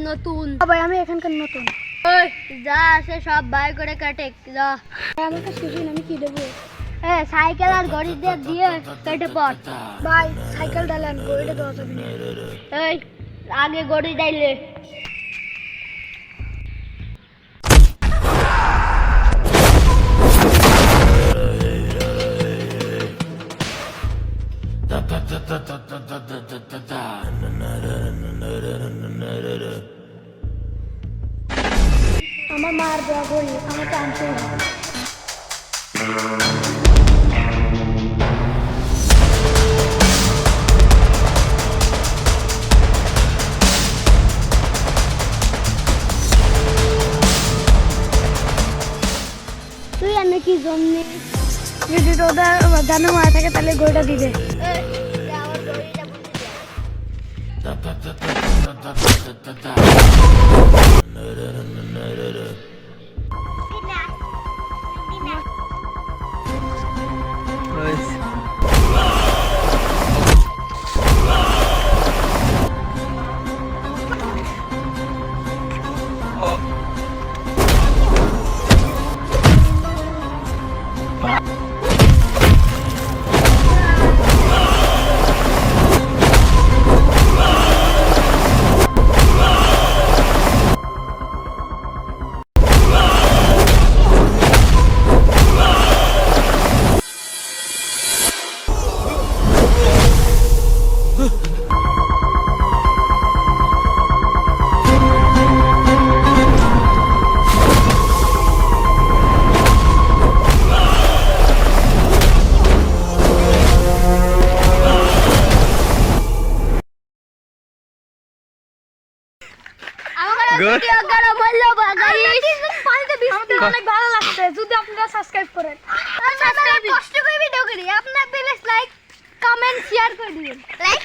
নতুন ভাই, আমি এখানকার নতুন। যা আছে সব বাই করে কাটে যা। আমার কাছে কিছু আমি কি দেবো? সাইকেল আর ঘড়ি দিয়ে কেটে পড় ভাই। সাইকেল ডালেন, ঘড়িটা দেওয়া যাবে না। এই আগে ঘড়ি ডাইলে। আমার মার দেওয়া ঘড়ি আমাকে আনতে হবে। তুই আমি কি জন্যে যদি তোদের দামে মারা থাকে তাহলে ঘড়িটা দিবে। অনেক ভালো লাগছে যদি আপনারা সাবস্ক্রাইব করেন। কষ্ট করে ভিডিও করি, আপনার প্লিজ লাইক কমেন্ট শেয়ার করে দিবেন। লাইক